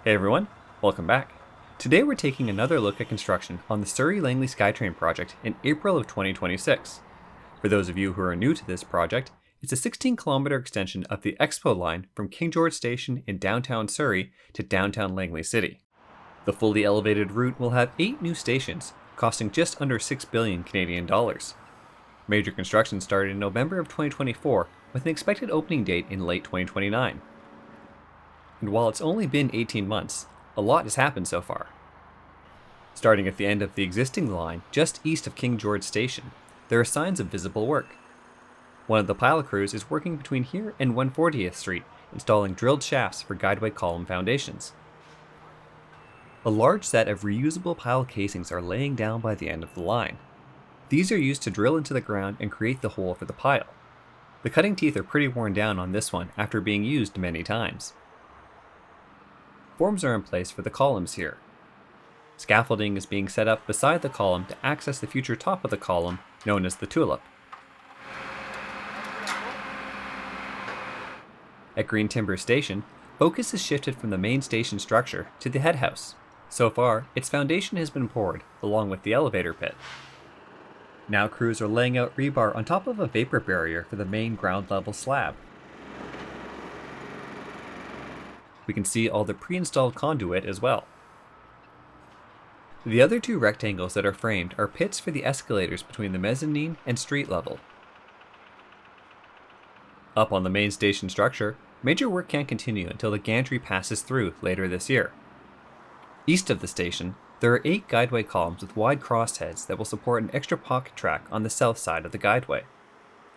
Hey everyone, welcome back. Today we're taking another look at construction on the Surrey Langley Skytrain Project in April of 2026. For those of you who are new to this project, it's a 16-kilometer extension of the Expo line from King George Station in downtown Surrey to downtown Langley City. The fully elevated route will have 8 new stations, costing just under 6 billion Canadian dollars. Major construction started in November of 2024 with an expected opening date in late 2029. And while it's only been 18 months, a lot has happened so far. Starting at the end of the existing line, just east of King George Station, there are signs of visible work. One of the pile crews is working between here and 140th Street, installing drilled shafts for guideway column foundations. A large set of reusable pile casings are laying down by the end of the line. These are used to drill into the ground and create the hole for the pile. The cutting teeth are pretty worn down on this one after being used many times. Forms are in place for the columns here. Scaffolding is being set up beside the column to access the future top of the column, known as the tulip. At Green Timber Station, focus is shifted from the main station structure to the head house. So far, its foundation has been poured, along with the elevator pit. Now crews are laying out rebar on top of a vapor barrier for the main ground level slab. We can see all the pre-installed conduit as well. The other 2 rectangles that are framed are pits for the escalators between the mezzanine and street level. Up on the main station structure, major work can't continue until the gantry passes through later this year. East of the station, there are 8 guideway columns with wide crossheads that will support an extra pocket track on the south side of the guideway.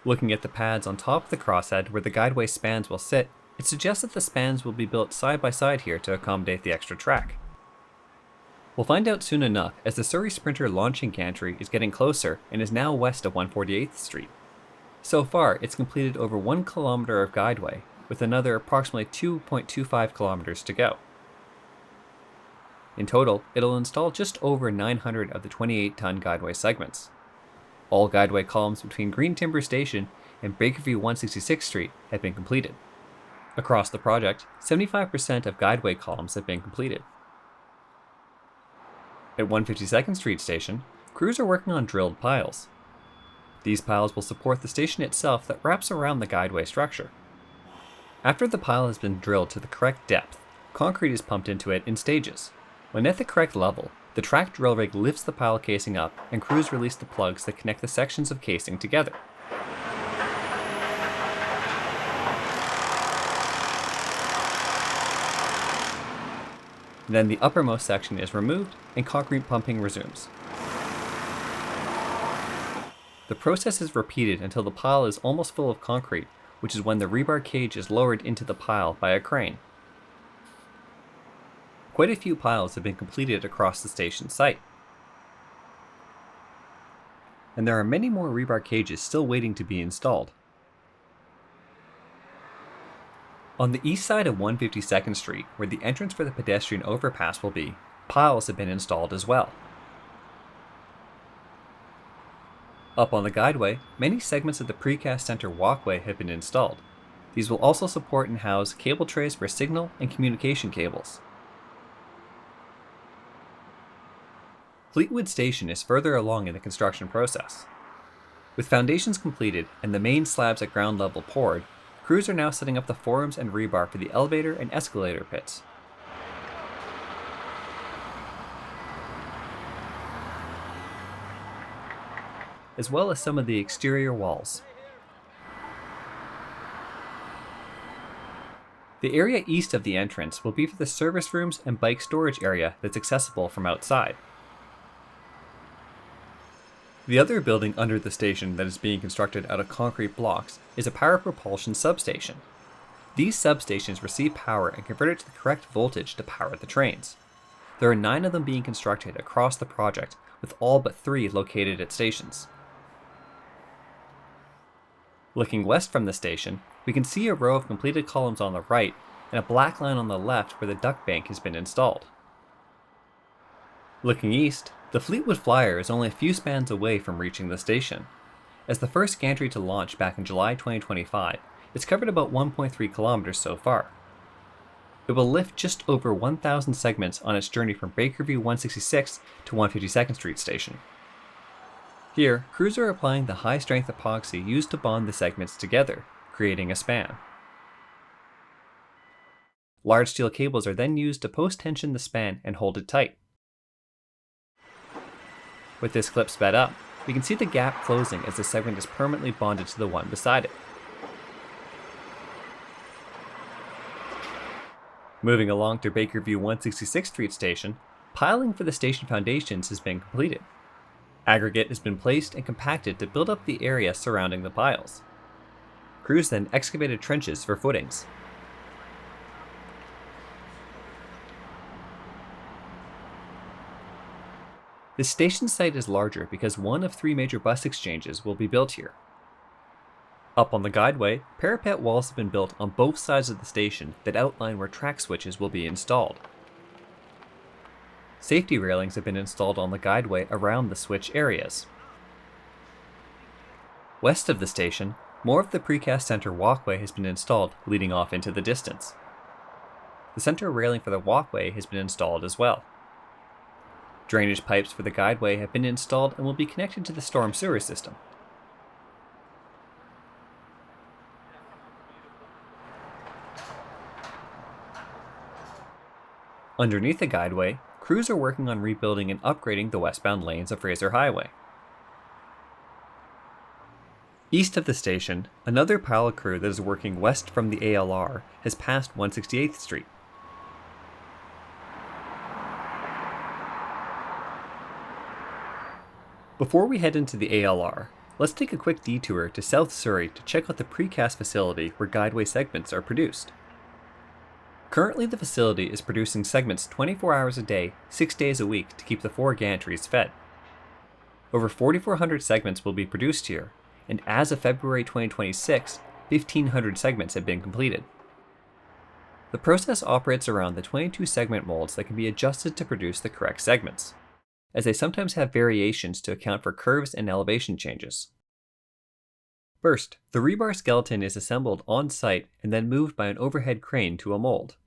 Looking at the pads on top of the crosshead where the guideway spans will sit, it suggests that the spans will be built side by side here to accommodate the extra track. We'll find out soon enough as the Surrey Sprinter launching gantry is getting closer and is now west of 148th Street. So far, it's completed over 1 kilometer of guideway, with another approximately 2.25 kilometers to go. In total, it'll install just over 900 of the 28-ton guideway segments. All guideway columns between Green Timber Station and Bakerview 166th Street have been completed. Across the project, 75% of guideway columns have been completed. At 152nd Street Station, crews are working on drilled piles. These piles will support the station itself that wraps around the guideway structure. After the pile has been drilled to the correct depth, concrete is pumped into it in stages. When at the correct level, the track drill rig lifts the pile casing up and crews release the plugs that connect the sections of casing together. Then the uppermost section is removed and concrete pumping resumes. The process is repeated until the pile is almost full of concrete, which is when the rebar cage is lowered into the pile by a crane. Quite a few piles have been completed across the station site. And there are many more rebar cages still waiting to be installed. On the east side of 152nd Street, where the entrance for the pedestrian overpass will be, piles have been installed as well. Up on the guideway, many segments of the precast center walkway have been installed. These will also support and house cable trays for signal and communication cables. Fleetwood Station is further along in the construction process. With foundations completed and the main slabs at ground level poured, crews are now setting up the forms and rebar for the elevator and escalator pits. As well as some of the exterior walls. The area east of the entrance will be for the service rooms and bike storage area that's accessible from outside. The other building under the station that is being constructed out of concrete blocks is a power propulsion substation. These substations receive power and convert it to the correct voltage to power the trains. There are 9 of them being constructed across the project, with all but 3 located at stations. Looking west from the station, we can see a row of completed columns on the right and a black line on the left where the duct bank has been installed. Looking east, the Fleetwood Flyer is only a few spans away from reaching the station. As the first gantry to launch back in July 2025, it's covered about 1.3 kilometers so far. It will lift just over 1,000 segments on its journey from Bakerview 166 to 152nd Street Station. Here, crews are applying the high-strength epoxy used to bond the segments together, creating a span. Large steel cables are then used to post-tension the span and hold it tight. With this clip sped up, we can see the gap closing as the segment is permanently bonded to the one beside it. Moving along to Bakerview 166th Street Station, piling for the station foundations has been completed. Aggregate has been placed and compacted to build up the area surrounding the piles. Crews then excavated trenches for footings. This station site is larger because one of 3 major bus exchanges will be built here. Up on the guideway, parapet walls have been built on both sides of the station that outline where track switches will be installed. Safety railings have been installed on the guideway around the switch areas. West of the station, more of the precast center walkway has been installed, leading off into the distance. The center railing for the walkway has been installed as well. Drainage pipes for the guideway have been installed and will be connected to the storm sewer system. Underneath the guideway, crews are working on rebuilding and upgrading the westbound lanes of Fraser Highway. East of the station, another pile crew that is working west from the ALR has passed 168th Street. Before we head into the ALR, let's take a quick detour to South Surrey to check out the precast facility where guideway segments are produced. Currently, the facility is producing segments 24 hours a day, 6 days a week to keep the 4 gantries fed. Over 4,400 segments will be produced here, and as of February 2026, 1,500 segments have been completed. The process operates around the 22 segment molds that can be adjusted to produce the correct segments, as they sometimes have variations to account for curves and elevation changes. First, the rebar skeleton is assembled on site and then moved by an overhead crane to a mold.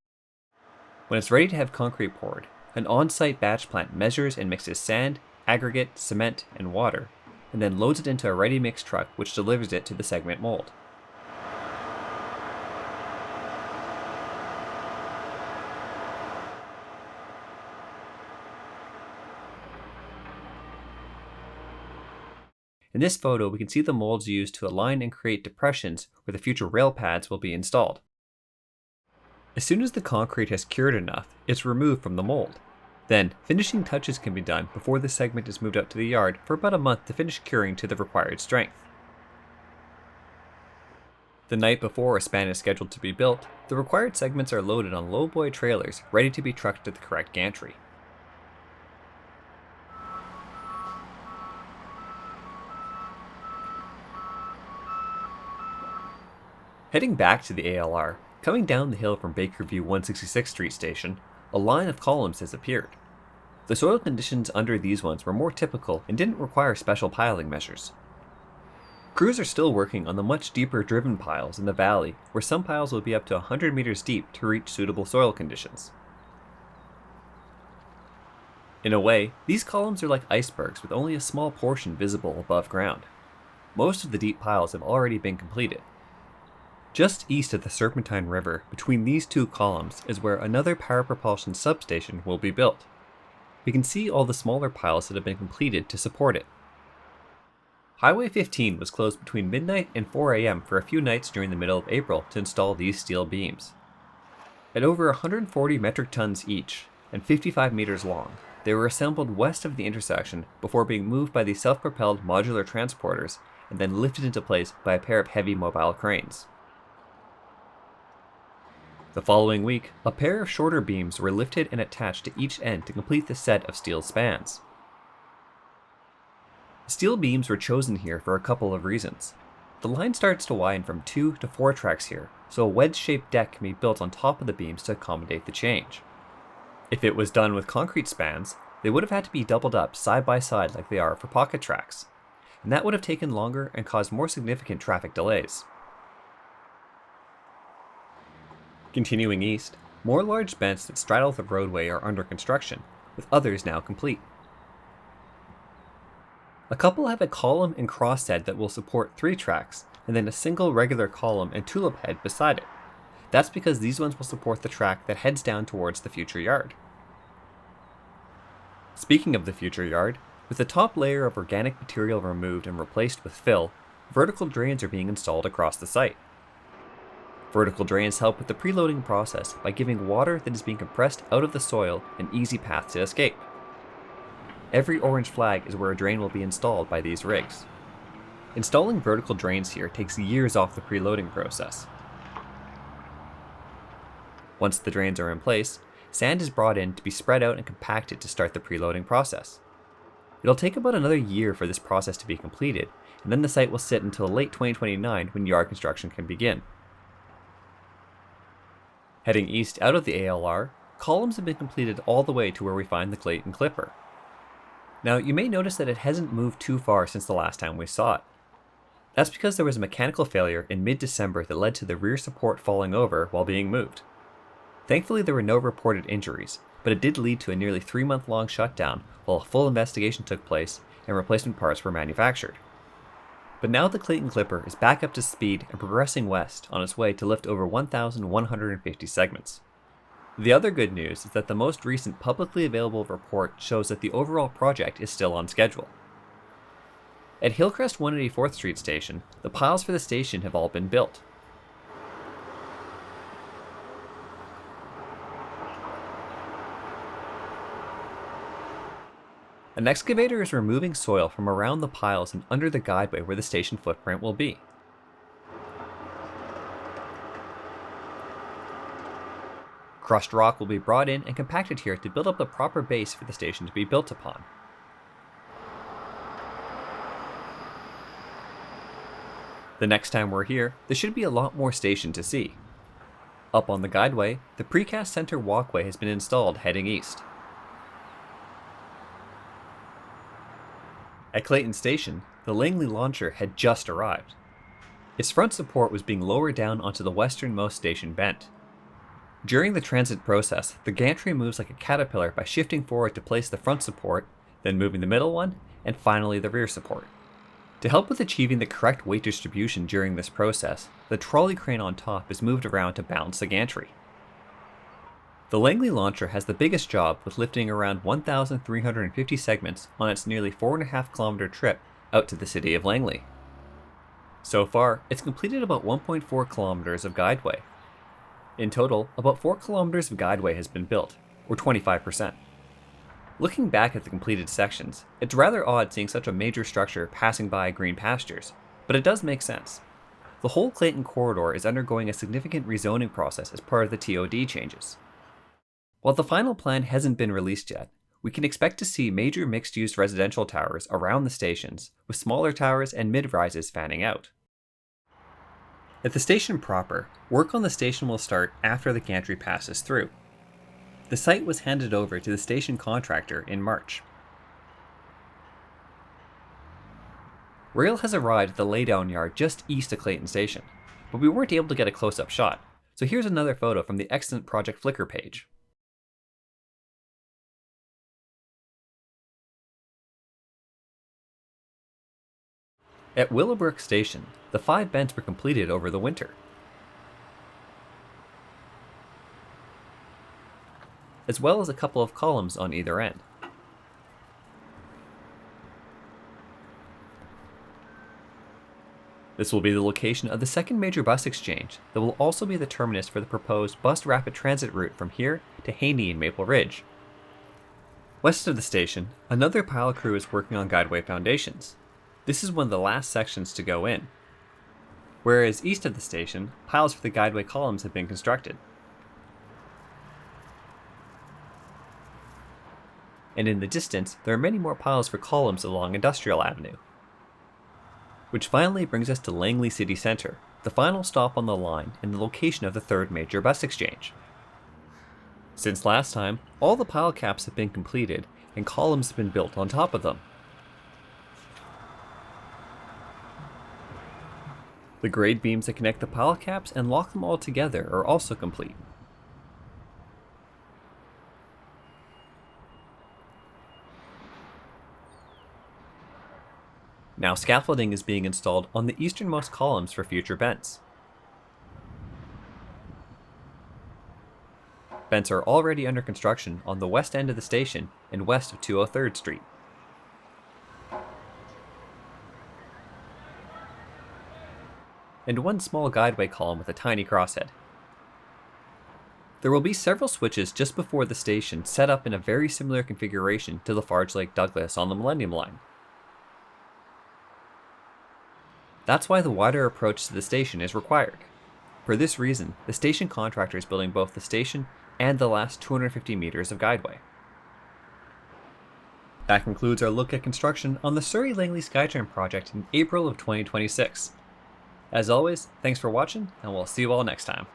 When it's ready to have concrete poured, an on-site batch plant measures and mixes sand, aggregate, cement, and water, and then loads it into a ready-mix truck which delivers it to the segment mold. In this photo, we can see the molds used to align and create depressions where the future rail pads will be installed. As soon as the concrete has cured enough, it's removed from the mold. Then, finishing touches can be done before the segment is moved up to the yard for about a month to finish curing to the required strength. The night before a span is scheduled to be built, the required segments are loaded on lowboy trailers ready to be trucked to the correct gantry. Heading back to the ALR, coming down the hill from Bakerview 166th Street Station, a line of columns has appeared. The soil conditions under these ones were more typical and didn't require special piling measures. Crews are still working on the much deeper driven piles in the valley, where some piles will be up to 100 meters deep to reach suitable soil conditions. In a way, these columns are like icebergs with only a small portion visible above ground. Most of the deep piles have already been completed. Just east of the Serpentine River, between these 2 columns, is where another power propulsion substation will be built. We can see all the smaller piles that have been completed to support it. Highway 15 was closed between midnight and 4 a.m. for a few nights during the middle of April to install these steel beams. At over 140 metric tons each, and 55 meters long, they were assembled west of the intersection before being moved by these self-propelled modular transporters and then lifted into place by a pair of heavy mobile cranes. The following week, a pair of shorter beams were lifted and attached to each end to complete the set of steel spans. Steel beams were chosen here for a couple of reasons. The line starts to widen from 2 to 4 tracks here, so a wedge-shaped deck can be built on top of the beams to accommodate the change. If it was done with concrete spans, they would have had to be doubled up side by side like they are for pocket tracks, and that would have taken longer and caused more significant traffic delays. Continuing east, More large bents that straddle the roadway are under construction, with others now complete. A couple have a column and crosshead that will support 3 tracks, and then a single regular column and tulip head beside it. That's because these ones will support the track that heads down towards the future yard. Speaking of the future yard, with the top layer of organic material removed and replaced with fill, vertical drains are being installed across the site. Vertical drains help with the preloading process by giving water that is being compressed out of the soil an easy path to escape. Every orange flag is where a drain will be installed by these rigs. Installing vertical drains here takes years off the preloading process. Once the drains are in place, sand is brought in to be spread out and compacted to start the preloading process. It'll take about another year for this process to be completed, and then the site will sit until late 2029 when yard construction can begin. Heading east out of the ALR, columns have been completed all the way to where we find the Clayton Clipper. Now, you may notice that it hasn't moved too far since the last time we saw it. That's because there was a mechanical failure in mid-December that led to the rear support falling over while being moved. Thankfully, there were no reported injuries, but it did lead to a nearly 3-month-long shutdown while a full investigation took place and replacement parts were manufactured. But now the Clayton Clipper is back up to speed and progressing west on its way to lift over 1,150 segments. The other good news is that the most recent publicly available report shows that the overall project is still on schedule. At Hillcrest 184th Street Station, the piles for the station have all been built. An excavator is removing soil from around the piles and under the guideway where the station footprint will be. Crushed rock will be brought in and compacted here to build up the proper base for the station to be built upon. The next time we're here, there should be a lot more station to see. Up on the guideway, the precast center walkway has been installed heading east. At Clayton Station, the Langley launcher had just arrived. Its front support was being lowered down onto the westernmost station bent. During the transit process, the gantry moves like a caterpillar by shifting forward to place the front support, then moving the middle one, and finally the rear support. To help with achieving the correct weight distribution during this process, the trolley crane on top is moved around to balance the gantry. The Langley launcher has the biggest job with lifting around 1,350 segments on its nearly 4.5 kilometer trip out to the city of Langley. So far, it's completed about 1.4 kilometers of guideway. In total, about 4 kilometers of guideway has been built, or 25%. Looking back at the completed sections, it's rather odd seeing such a major structure passing by green pastures, but it does make sense. The whole Clayton corridor is undergoing a significant rezoning process as part of the TOD changes. While the final plan hasn't been released yet, we can expect to see major mixed-use residential towers around the stations, with smaller towers and mid-rises fanning out. At the station proper, work on the station will start after the gantry passes through. The site was handed over to the station contractor in March. Rail has arrived at the laydown yard just east of Clayton Station, but we weren't able to get a close-up shot, so here's another photo from the Excellent Project Flickr page. At Willoughberg Station, the 5 bents were completed over the winter. As well as a couple of columns on either end. This will be the location of the second major bus exchange that will also be the terminus for the proposed bus rapid transit route from here to Haney and Maple Ridge. West of the station, another pile crew is working on guideway foundations. This is one of the last sections to go in. Whereas east of the station, piles for the guideway columns have been constructed. And in the distance, there are many more piles for columns along Industrial Avenue. Which finally brings us to Langley City Centre, the final stop on the line and the location of the third major bus exchange. Since last time, all the pile caps have been completed and columns have been built on top of them. The grade beams that connect the pile caps and lock them all together are also complete. Now scaffolding is being installed on the easternmost columns for future bents. Bents are already under construction on the west end of the station and west of 203rd Street. And one small guideway column with a tiny crosshead. There will be several switches just before the station set up in a very similar configuration to Lafarge Lake Douglas on the Millennium Line. That's why the wider approach to the station is required. For this reason, the station contractor is building both the station and the last 250 meters of guideway. That concludes our look at construction on the Surrey Langley Skytrain Project in April of 2026. As always, thanks for watching, and we'll see you all next time.